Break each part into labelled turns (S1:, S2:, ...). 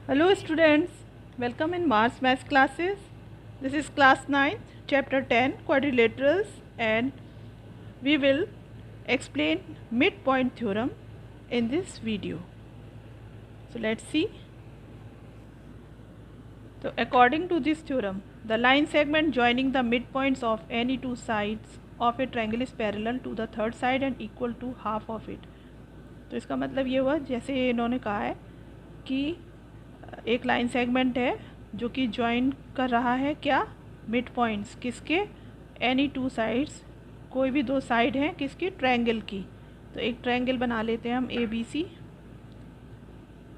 S1: Hello students, welcome in Mars Maths classes. This is class 9th, chapter 10 quadrilaterals, and we will explain midpoint theorem in this video. So let's see. So according to this theorem, the line segment joining the midpoints of any two sides of a triangle is parallel to the third side and equal to half of it. तो इसका मतलब ये हुआ, जैसे इन्होंने कहा है कि एक लाइन सेगमेंट है जो कि ज्वाइन कर रहा है क्या, मिड पॉइंट्स किसके, एनी टू साइड्स, कोई भी दो साइड हैं किसकी, ट्रायंगल की। तो एक ट्रायंगल बना लेते हैं हम ए बी सी,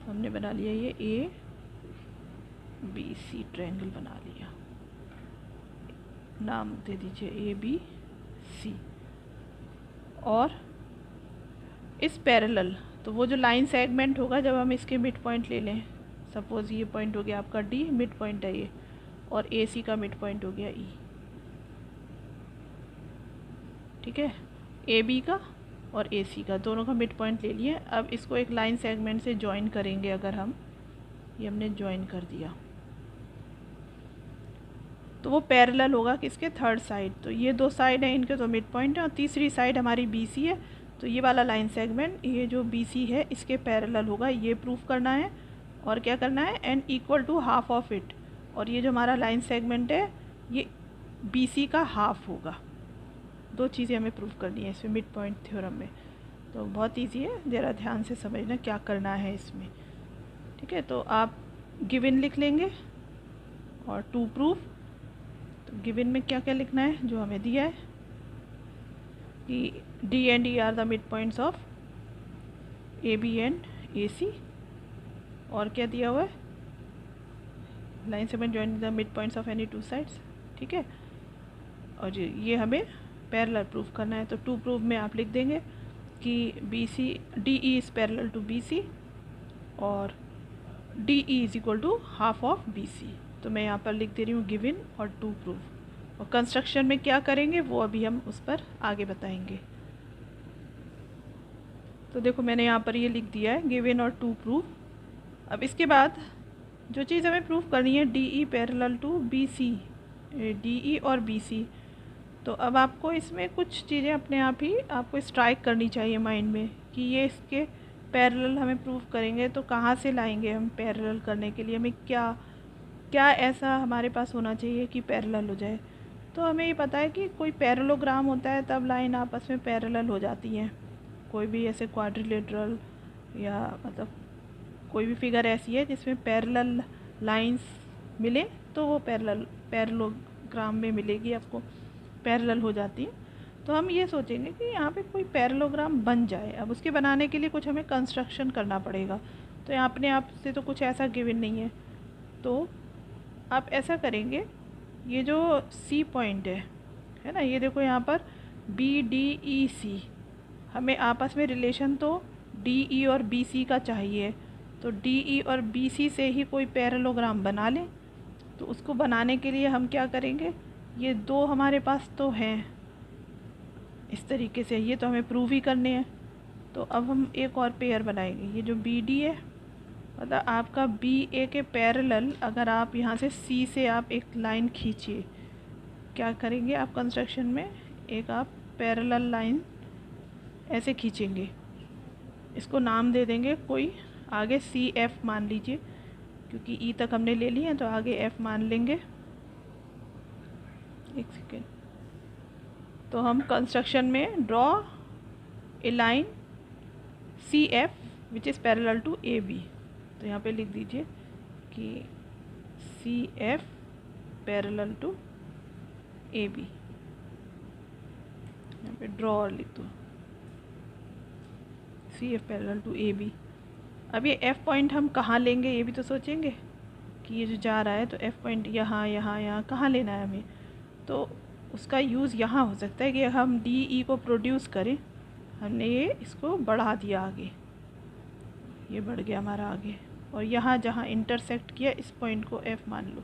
S1: हमने बना लिया ये ए बी सी ट्रायंगल बना लिया, नाम दे दीजिए ए बी सी। और इस पैरेलल, तो वो जो लाइन सेगमेंट होगा जब हम इसके मिड पॉइंट ले लें, सपोज़ ये पॉइंट हो गया आपका डी, मिड पॉइंट है ये, और ए सी का मिड पॉइंट हो गया ई, ठीक है, ए बी का और ए सी का दोनों का मिड पॉइंट ले लिए। अब इसको एक लाइन सेगमेंट से ज्वाइन करेंगे, अगर हम ये हमने ज्वाइन कर दिया तो वो पैरेलल होगा किसके, थर्ड साइड। तो ये दो साइड हैं, इनके तो मिड पॉइंट है, और तीसरी साइड हमारी बी सी है। तो ये वाला लाइन सेगमेंट, ये जो बी सी है इसके पैरेलल होगा, ये प्रूफ करना है। और क्या करना है, and equal to half of it. और ये जो हमारा लाइन सेगमेंट है ये बी सी का हाफ होगा। दो चीज़ें हमें प्रूफ करनी है इसमें मिड पॉइंट थ्योरम में। तो बहुत ईजी है, ज़रा ध्यान से समझना क्या करना है इसमें, ठीक है। तो आप गिवन लिख लेंगे और टू प्रूफ। तो गिवन में क्या क्या लिखना है जो हमें दिया है कि D and E are the mid points of A B and A C. और क्या दिया हुआ है, line segment joining the mid points of any two sides, ठीक है। और ये हमें पैरेलल प्रूफ करना है। तो टू प्रूफ में आप लिख देंगे कि B C D E is parallel to B C और D E is equal to half of B C. तो मैं यहाँ पर लिख दे रही हूँ गिवन और टू प्रूफ। और कंस्ट्रक्शन में क्या करेंगे वो अभी हम उस पर आगे बताएंगे। तो देखो मैंने यहाँ पर ये लिख दिया है गिवन और टू प्रूफ। अब इसके बाद जो चीज़ हमें प्रूफ करनी है, D E parallel to B C, D E और बी सी। तो अब आपको इसमें कुछ चीज़ें अपने आप ही आपको स्ट्राइक करनी चाहिए माइंड में कि ये इसके पैरेलल हमें प्रूफ करेंगे तो कहाँ से लाएंगे हम पैरेलल करने के लिए, हमें क्या क्या ऐसा हमारे पास होना चाहिए कि पैरेलल हो जाए। तो हमें ये पता है कि कोई पैरेललोग्राम होता है तब लाइन आपस में पैरेलल हो जाती हैं। कोई भी ऐसे क्वाड्रिलेटरल या मतलब कोई भी फिगर ऐसी है जिसमें पैरेलल लाइंस मिले तो वो पैरेललोग्राम में मिलेगी आपको, पैरेलल हो जाती है। तो हम ये सोचेंगे कि यहाँ पे कोई पैरेललोग्राम बन जाए। अब उसके बनाने के लिए कुछ हमें कंस्ट्रक्शन करना पड़ेगा। तो यहाँ अपने आप से तो कुछ ऐसा गिवन नहीं है। तो आप ऐसा करेंगे, ये जो सी पॉइंट है ना, ये देखो यहाँ पर बी डी ई सी, हमें आपस में रिलेशन तो डी ई और बी सी का चाहिए। तो डी ई और बी सी से ही कोई पैरेललोग्राम बना लें। तो उसको बनाने के लिए हम क्या करेंगे, ये दो हमारे पास तो हैं इस तरीके से, ये तो हमें प्रूव ही करने हैं। तो अब हम एक और पेयर बनाएंगे, ये जो बी डी है मतलब आपका बी ए के पैरेलल, अगर आप यहाँ से सी से आप एक लाइन खींचिए, क्या करेंगे आप कंस्ट्रक्शन में, एक आप पैरेलल लाइन ऐसे खींचेंगे, इसको नाम दे देंगे कोई, आगे सी एफ मान लीजिए क्योंकि ई तक हमने ले लिया है, तो आगे एफ मान लेंगे। एक सेकेंड। तो हम कंस्ट्रक्शन में draw a line C F which is parallel to A B. तो यहाँ पे लिख दीजिए कि C F parallel to A B, यहाँ पे ड्रॉ और लिख दो C F parallel to A B. अब ये एफ पॉइंट हम कहाँ लेंगे ये भी तो सोचेंगे कि ये जो जा रहा है तो एफ पॉइंट यहाँ यहाँ यहाँ कहाँ लेना है हमें। तो उसका यूज़ यहाँ हो सकता है कि हम डी ई को प्रोड्यूस करें। हमने ये इसको बढ़ा दिया आगे, ये बढ़ गया हमारा आगे, और यहाँ जहाँ इंटरसेक्ट किया इस पॉइंट को एफ मान लो,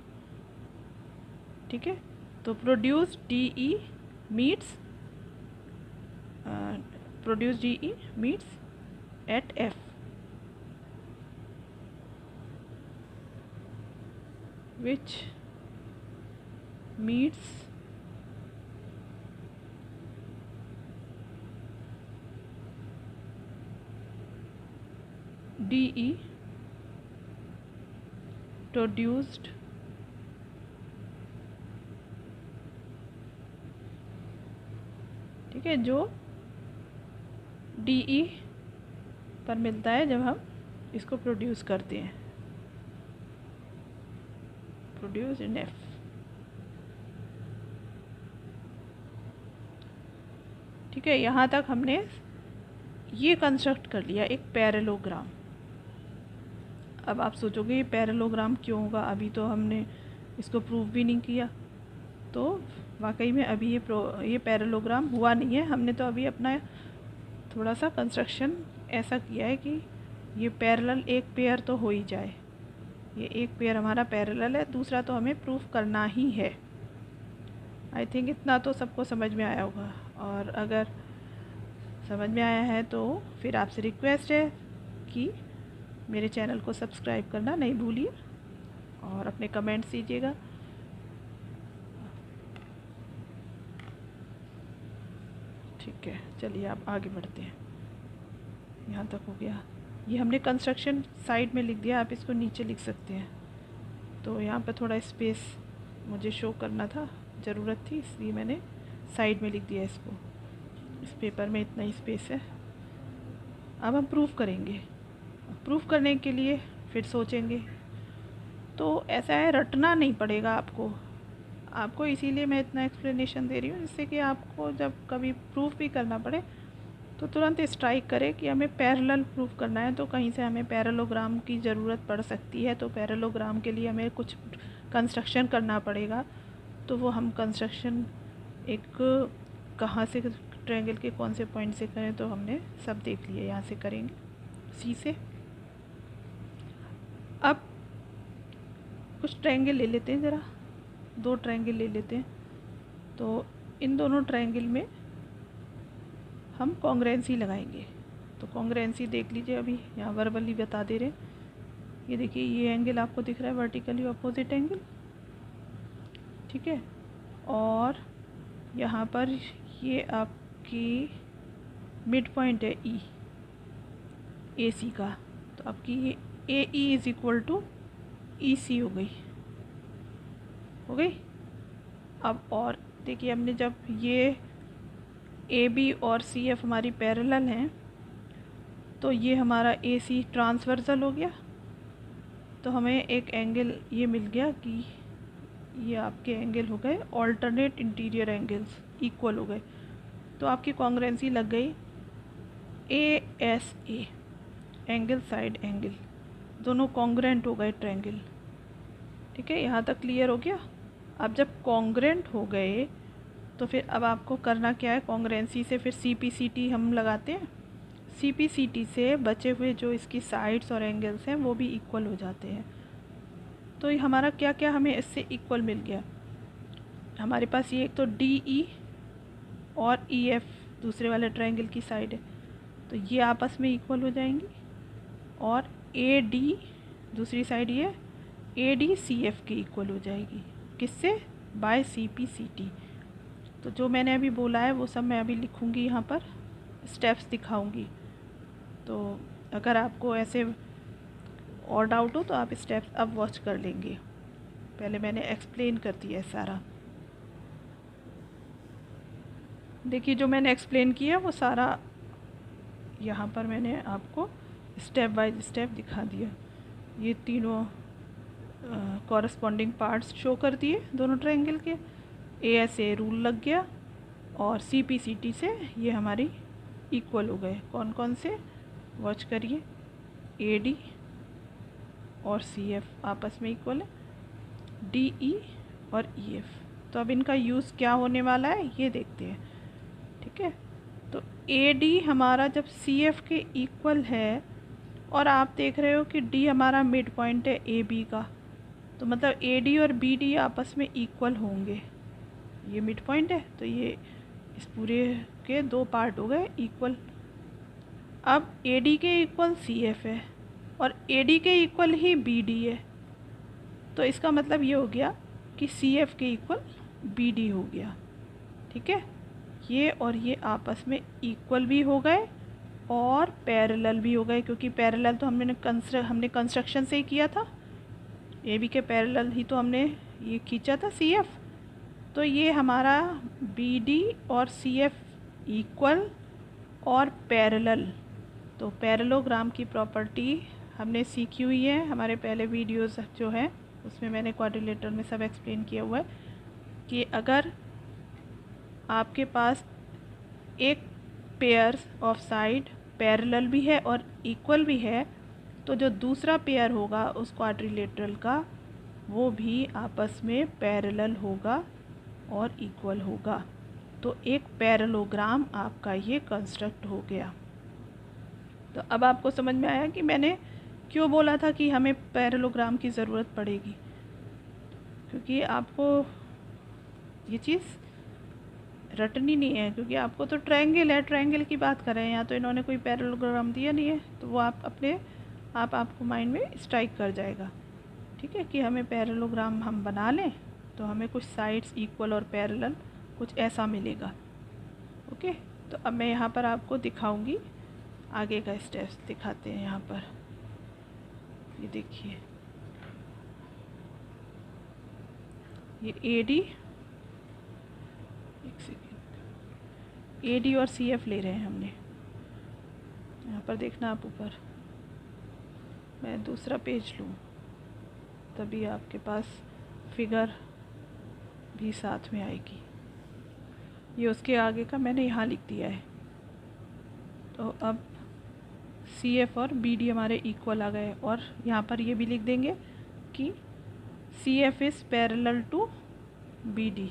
S1: ठीक है। तो produce D E meets eight F. which meets DE produced ठीक है, जो DE पर मिलता है जब हम इसको प्रोड्यूस करते हैं, प्रोड्यूस इन F। ठीक है, यहाँ तक हमने ये कंस्ट्रक्ट कर लिया एक पैरेलोग्राम। अब आप सोचोगे ये पैरेलोग्राम क्यों होगा, अभी तो हमने इसको प्रूव भी नहीं किया। तो वाकई में अभी ये पैरेलोग्राम हुआ नहीं है, हमने तो अभी अपना थोड़ा सा कंस्ट्रक्शन ऐसा किया है कि ये पैरेलल एक पेयर तो हो ही जाए। ये एक पेयर हमारा पैरेलल है, दूसरा तो हमें प्रूफ करना ही है। आई थिंक इतना तो सबको समझ में आया होगा, और अगर समझ में आया है तो फिर आपसे रिक्वेस्ट है कि मेरे चैनल को सब्सक्राइब करना नहीं भूलिए और अपने कमेंट्स दीजिएगा। ठीक है, चलिए आप आगे बढ़ते हैं। यहाँ तक हो गया, ये हमने कंस्ट्रक्शन साइड में लिख दिया, आप इसको नीचे लिख सकते हैं। तो यहाँ पे थोड़ा स्पेस मुझे शो करना था, ज़रूरत थी, इसलिए मैंने साइड में लिख दिया इसको। इस पेपर में इतना ही स्पेस है। अब हम प्रूफ करेंगे। प्रूफ करने के लिए फिर सोचेंगे, तो ऐसा है रटना नहीं पड़ेगा आपको इसीलिए मैं इतना एक्सप्लेनेशन दे रही हूँ, जिससे कि आपको जब कभी प्रूफ भी करना पड़े तो तुरंत स्ट्राइक करे कि हमें पैरेलल प्रूफ करना है, तो कहीं से हमें पैरेलोग्राम की ज़रूरत पड़ सकती है। तो पैरेलोग्राम के लिए हमें कुछ कंस्ट्रक्शन करना पड़ेगा, तो वो हम कंस्ट्रक्शन एक कहाँ से ट्रायंगल के कौन से पॉइंट से करें, तो हमने सब देख लिए। यहाँ से करेंगे सी से। अब कुछ ट्रायंगल ले लेते हैं, ज़रा 2 ट्रायंगल ले लेते हैं। तो इन दोनों ट्रायंगल में हम कॉन्ग्रुएंसी लगाएंगे। तो कॉन्ग्रुएंसी देख लीजिए, अभी यहाँ वर्बली बता दे रहे हैं। ये देखिए, ये एंगल आपको दिख रहा है वर्टिकली अपोजिट एंगल, ठीक है। और यहाँ पर ये आपकी मिड पॉइंट है ए सी का, तो आपकी ये ए ई इज़ इक्वल टू ई सी हो गई। अब और देखिए, हमने जब ये ए बी और सी एफ हमारी पैरेलल हैं, तो ये हमारा ए सी ट्रांसवर्सल हो गया। तो हमें एक एंगल ये मिल गया कि ये आपके एंगल हो गए ऑल्टरनेट इंटीरियर एंगल्स, इक्वल हो गए। तो आपकी कॉन्ग्रुएंसी लग गई A S A, angle side angle, दोनों कॉन्ग्रुएंट हो गए ट्रायंगल। ठीक है, यहाँ तक क्लियर हो गया। अब जब कॉन्ग्रुएंट हो गए तो फिर अब आपको करना क्या है, कॉन्ग्रुएंसी से फिर सी पी सी टी हम लगाते हैं। सी पी सी टी से बचे हुए जो इसकी साइड्स और एंगल्स हैं वो भी इक्वल हो जाते हैं। तो ये हमारा क्या क्या हमें इससे इक्वल मिल गया। हमारे पास ये एक तो डी ई और ई एफ दूसरे वाले ट्रायंगल की साइड है, तो ये आपस में इक्वल हो जाएंगी। और ए डी दूसरी साइड ये ए डी सी एफ की इक्वल हो जाएगी, किससे, by C P C T. तो जो मैंने अभी बोला है वो सब मैं अभी लिखूँगी, यहाँ पर स्टेप्स दिखाऊँगी। तो अगर आपको ऐसे और डाउट हो तो आप स्टेप्स अब वॉच कर लेंगे, पहले मैंने एक्सप्लेन कर दिया है सारा। देखिए, जो मैंने एक्सप्लेन किया वो सारा यहाँ पर मैंने आपको स्टेप बाय स्टेप दिखा दिया। ये तीनों कॉरस्पॉन्डिंग पार्ट्स शो कर दिए दोनों ट्रायंगल के। ए एस ए रूल लग गया, और सी पी सी टी से ये हमारी इक्वल हो गए। कौन कौन से, वॉच करिए, ए डी और सी एफ आपस में इक्वल है, डी ई और ई एफ। तो अब इनका यूज़ क्या होने वाला है ये देखते हैं। ठीक है, तो ए डी हमारा जब सी एफ के इक्वल है, और आप देख रहे हो कि डी हमारा मिड पॉइंट है ए बी का, तो मतलब ए डी और बी डी आपस में इक्वल होंगे। ये मिड पॉइंट है, तो ये इस पूरे के 2 पार्ट हो गए इक्वल। अब ए डी के इक्वल सी एफ है, और ए डी के इक्वल ही बी डी है। तो इसका मतलब ये हो गया कि सी एफ के इक्वल बी डी हो गया। ठीक है, ये और ये आपस में इक्वल भी हो गए और पैरेलल भी हो गए, क्योंकि पैरेलल तो हमने कंस्ट्रक्शन से ही किया था, ए बी के पैरेलल ही तो हमने ये खींचा था सी एफ। तो ये हमारा बी डी और सी एफ इक्वल और पैरेलल। तो पैरेलोग्राम की प्रॉपर्टी हमने सीखी हुई है हमारे पहले वीडियोस जो है उसमें मैंने क्वाड्रिलेटरल में सब एक्सप्लेन किया हुआ है कि अगर आपके पास एक पेयर ऑफ साइड पैरेलल भी है और इक्वल भी है, तो जो दूसरा पेयर होगा उस क्वाड्रिलेटरल का वो भी आपस में पैरेलल होगा और इक्वल होगा। तो एक पैरेलोग्राम आपका ये कंस्ट्रक्ट हो गया। तो अब आपको समझ में आया कि मैंने क्यों बोला था कि हमें पैरेलोग्राम की ज़रूरत पड़ेगी, क्योंकि आपको ये चीज़ रटनी नहीं है, क्योंकि आपको तो ट्रायंगल है, ट्रायंगल की बात कर रहे हैं, यहाँ तो इन्होंने कोई पैरेलोग्राम दिया नहीं है, तो वो आपको माइंड में स्ट्राइक कर जाएगा। ठीक है, कि हमें पैरेलोग्राम हम बना लें तो हमें कुछ साइड्स इक्वल और पैरेलल कुछ ऐसा मिलेगा। ओके, तो अब मैं यहाँ पर आपको दिखाऊंगी, आगे का स्टेप्स दिखाते हैं। यहाँ पर ये देखिए, ये ए डी, एक सेकेंड, ए डी और सी एफ ले रहे हैं हमने। यहाँ पर देखना आप ऊपर, मैं दूसरा पेज लूँ तभी आपके पास फिगर भी साथ में आएगी। ये उसके आगे का मैंने यहाँ लिख दिया है। तो अब सी एफ और बी डी हमारे इक्वल आ गए, और यहाँ पर ये भी लिख देंगे कि C F is parallel to B D.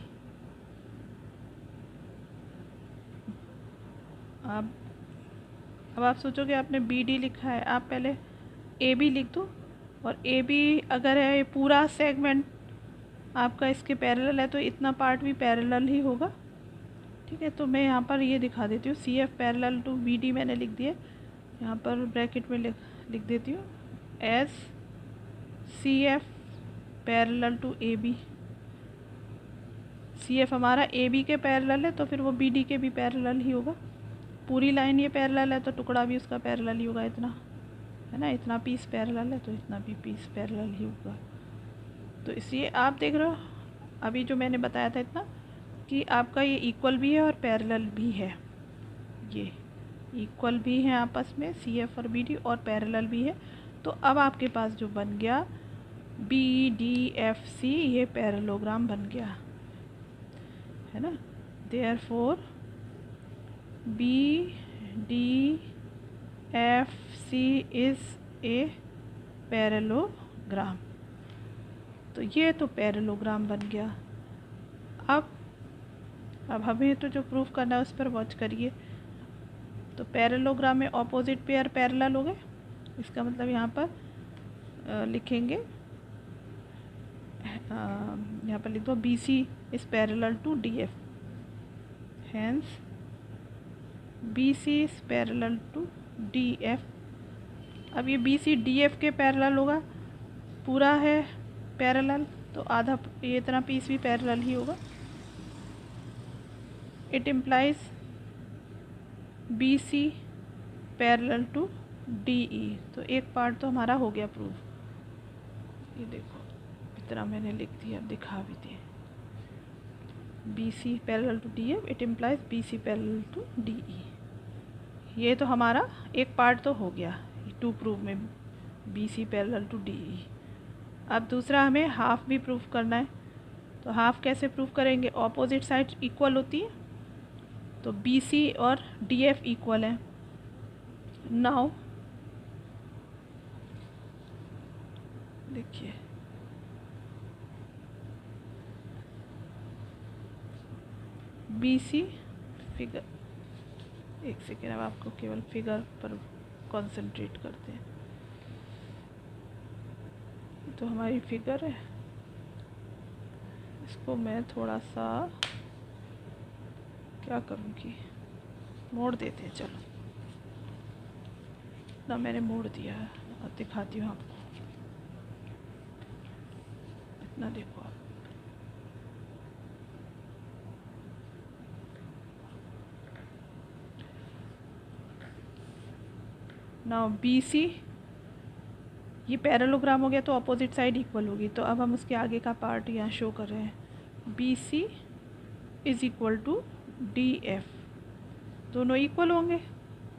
S1: अब आप सोचोगे आपने बी डी लिखा है, आप पहले ए बी लिख दो, और ए बी अगर है पूरा सेगमेंट आपका इसके पैरेलल है तो इतना पार्ट भी पैरेलल ही होगा। ठीक है, तो मैं यहाँ पर ये दिखा देती हूँ, C F parallel to B D मैंने लिख दिया, यहाँ पर ब्रैकेट में लिख देती हूँ as C F parallel to A B. C F हमारा ए बी के पैरेलल है तो फिर वो बी डी के भी पैरेलल ही होगा। पूरी लाइन ये पैरेलल है तो टुकड़ा भी उसका पैरेलल ही होगा, इतना है ना, इतना पीस पैरेलल है तो इतना भी पीस पैरेलल ही होगा। तो इसलिए आप देख रहे हो अभी जो मैंने बताया था इतना, कि आपका ये इक्वल भी है और पैरेलल भी है, ये इक्वल भी है आपस में सी एफ और बी डी, और पैरेलल भी है। तो अब आपके पास जो बन गया बी डी एफ सी, ये पैरेलोग्राम बन गया, है ना। Therefore B D F C is a parallelogram. तो ये तो पैरेलोग्राम बन गया। अब हमें तो जो प्रूफ करना है उस पर वॉच करिए। तो पैरेलोग्राम में ऑपोजिट पेयर पैरेलल हो गए, इसका मतलब यहाँ पर लिखेंगे, यहाँ पर लिख दो B C is parallel to D F, hence B C is parallel to D F. अब ये बी सी डी एफ के पैरेलल होगा, पूरा है पैरेलल तो आधा ये इतना पीस भी पैरेलल ही होगा। It implies B C parallel to D E. तो एक पार्ट तो हमारा हो गया प्रूफ। ये देखो इतना मैंने लिख दिया, दिखा भी दिया, B C parallel to D F, it implies B C parallel to D E. ये तो हमारा एक पार्ट तो हो गया टू प्रूफ में, B C parallel to D E. अब दूसरा हमें हाफ भी प्रूफ करना है। तो हाफ कैसे प्रूफ करेंगे, ऑपोजिट साइड इक्वल होती है, तो बी सी और डी एफ इक्वल है। नाउ देखिए बी सी फिगर, एक सेकेंड, अब आपको केवल फिगर पर कंसंट्रेट करते हैं। तो हमारी फिगर है, इसको मैं थोड़ा सा क्या करूँगी, मोड़ देते हैं। चलो ना, मैंने मोड़ दिया है, अब दिखाती हूँ आपको। अपना देखो आप। नाउ बी सी, ये पैरेललोग्राम हो गया तो अपोजिट साइड इक्वल होगी, तो अब हम उसके आगे का पार्ट यहाँ शो कर रहे हैं। B C is equal to D F, दोनों इक्वल होंगे,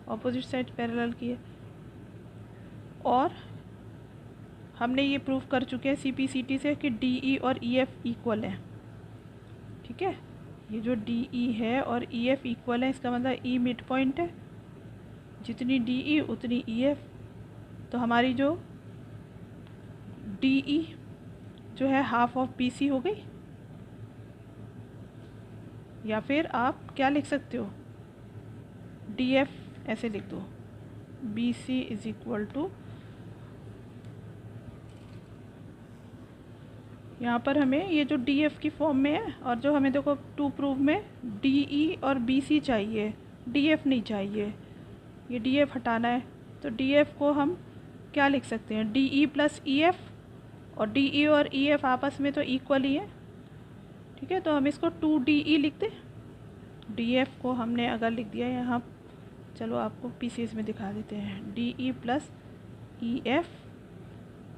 S1: अपोजिट साइड पैरेलल की है। और हमने ये प्रूव कर चुके हैं CPCT से कि DE और EF इक्वल है। ठीक है, ये जो DE है और EF इक्वल है, इसका मतलब E मिड पॉइंट है, जितनी DE उतनी EF। तो हमारी जो DE जो है हाफ ऑफ BC हो गई। या फिर आप क्या लिख सकते हो, DF ऐसे लिख दो, BC इज इक्वल टू, यहाँ पर हमें ये जो DF की फॉर्म में है, और जो हमें देखो टू प्रूव में DE और BC चाहिए, DF नहीं चाहिए, ये DF हटाना है। तो DF को हम क्या लिख सकते हैं, DE प्लस EF, और DE और EF आपस में तो इक्वल ही है। ठीक है, तो हम इसको 2DE लिखते। DF को हमने अगर लिख दिया यहाँ, चलो आपको पीसीएस में दिखा देते हैं, DE प्लस EF,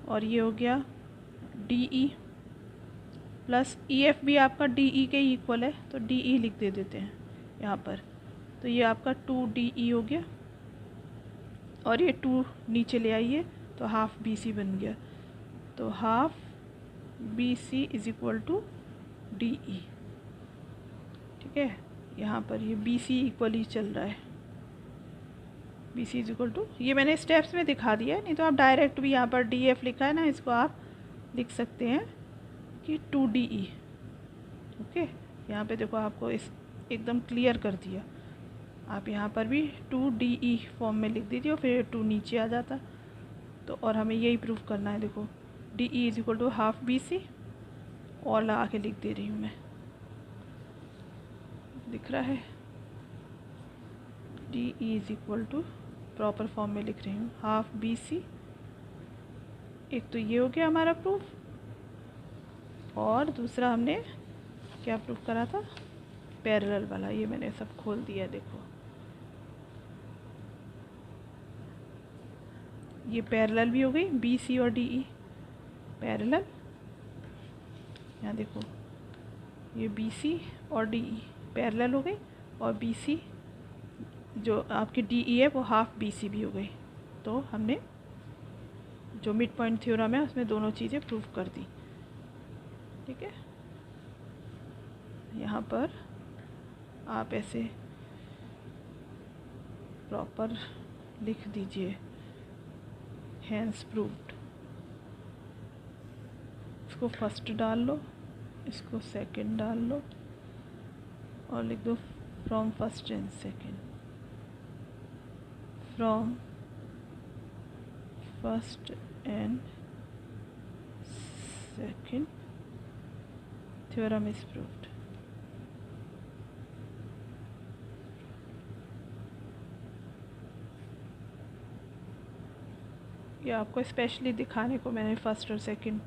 S1: और ये हो गया DE प्लस EF भी आपका DE के इक्वल है, तो DE लिख देते हैं यहाँ पर। तो ये आपका 2DE हो गया, और ये 2 नीचे ले आइए तो हाफ BC बन गया। तो half BC is equal to DE। ठीक है, यहाँ पर ये BC इक्वल ही चल रहा है, BC इज इक्वल टू, ये मैंने स्टेप्स में दिखा दिया है, नहीं तो आप डायरेक्ट भी यहाँ पर DF लिखा है ना, इसको आप लिख सकते हैं कि 2DE। ओके, यहाँ पे देखो आपको इस एकदम क्लियर कर दिया। आप यहाँ पर भी 2DE फॉर्म में लिख दीजिए और फिर 2 नीचे आ जाता। तो और हमें यही प्रूफ करना है, देखो DE is equal to half BC, और लगा के लिख दे रही हूँ मैं, दिख रहा है, DE is equal to proper form में लिख रही हूँ हाफ BC। एक तो ये हो गया हमारा प्रूफ, और दूसरा हमने क्या प्रूफ करा था, पैरेलल वाला, ये मैंने सब खोल दिया। देखो ये पैरेलल भी हो गई, BC और DE पैरेलल। यहाँ देखो ये BC और DE पैरेलल हो गई, और BC जो आपकी DE है वो हाफ BC भी हो गई। तो हमने जो मिड पॉइंट थ्योरम है उसमें दोनों चीज़ें प्रूव कर दी। ठीक है, यहाँ पर आप ऐसे प्रॉपर लिख दीजिए, हैंस प्रूव्ड। इसको फर्स्ट डाल लो, इसको सेकंड डाल लो, और लिख दो from first and second, from first and second theorem is proved. ये आपको स्पेशली दिखाने को मैंने फर्स्ट और सेकंड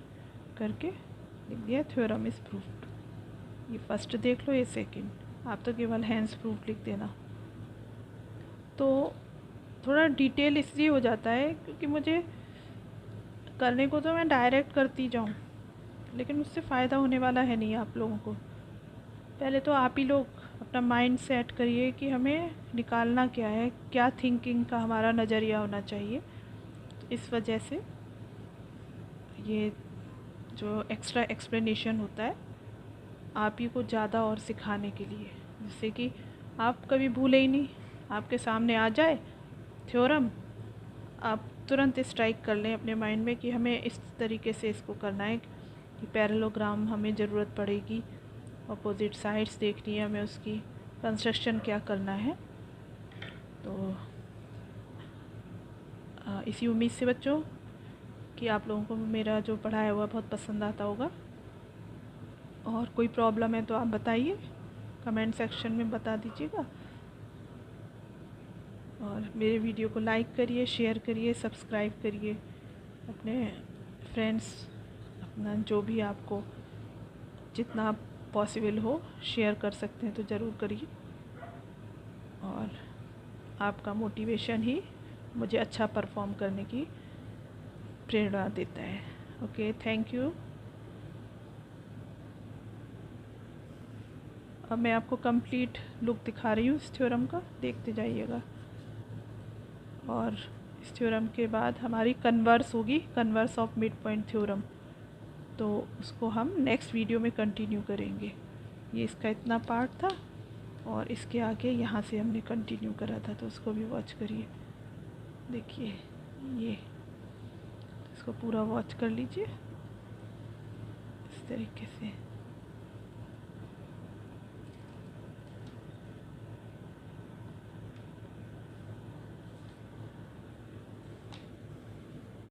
S1: करके लिख दिया, थ्योरम इज प्रूव्ड। ये फर्स्ट देख लो, ये सेकंड, आप तो केवल हैंस प्रूफ लिख देना। तो थोड़ा डिटेल इसलिए हो जाता है क्योंकि मुझे करने को तो मैं डायरेक्ट करती जाऊँ, लेकिन मुझसे फ़ायदा होने वाला है नहीं आप लोगों को। पहले तो आप ही लोग अपना माइंड सेट करिए कि हमें निकालना क्या है, क्या थिंकिंग का हमारा नज़रिया होना चाहिए। इस वजह से ये जो एक्स्ट्रा एक्सप्लेनेशन होता है आप ही को ज़्यादा और सिखाने के लिए, जिससे कि आप कभी भूले ही नहीं, आपके सामने आ जाए थ्योरम, आप तुरंत स्ट्राइक कर लें अपने माइंड में कि हमें इस तरीके से इसको करना है कि पैरेललोग्राम हमें ज़रूरत पड़ेगी, अपोजिट साइड्स देखनी है हमें, उसकी कंस्ट्रक्शन क्या करना है। तो इसी उम्मीद से बच्चों कि आप लोगों को मेरा जो पढ़ाया हुआ बहुत पसंद आता होगा, और कोई प्रॉब्लम है तो आप बताइए, कमेंट सेक्शन में बता दीजिएगा। और मेरे वीडियो को लाइक करिए, शेयर करिए, सब्सक्राइब करिए, अपने फ्रेंड्स, जो भी आपको जितना पॉसिबल हो शेयर कर सकते हैं तो ज़रूर करिए, और आपका मोटिवेशन ही मुझे अच्छा परफॉर्म करने की प्रेरणा देता है। Okay, thank you. अब मैं आपको कंप्लीट लुक दिखा रही हूँ इस थ्योरम का, देखते जाइएगा। और इस थ्योरम के बाद हमारी कन्वर्स होगी, converse of mid point theorem, तो उसको हम नेक्स्ट वीडियो में कंटिन्यू करेंगे। ये इसका इतना पार्ट था, और इसके आगे यहाँ से हमने कंटिन्यू करा था, तो उसको भी वॉच करिए। देखिए ये, इसको पूरा वॉच कर लीजिए इस तरीके से।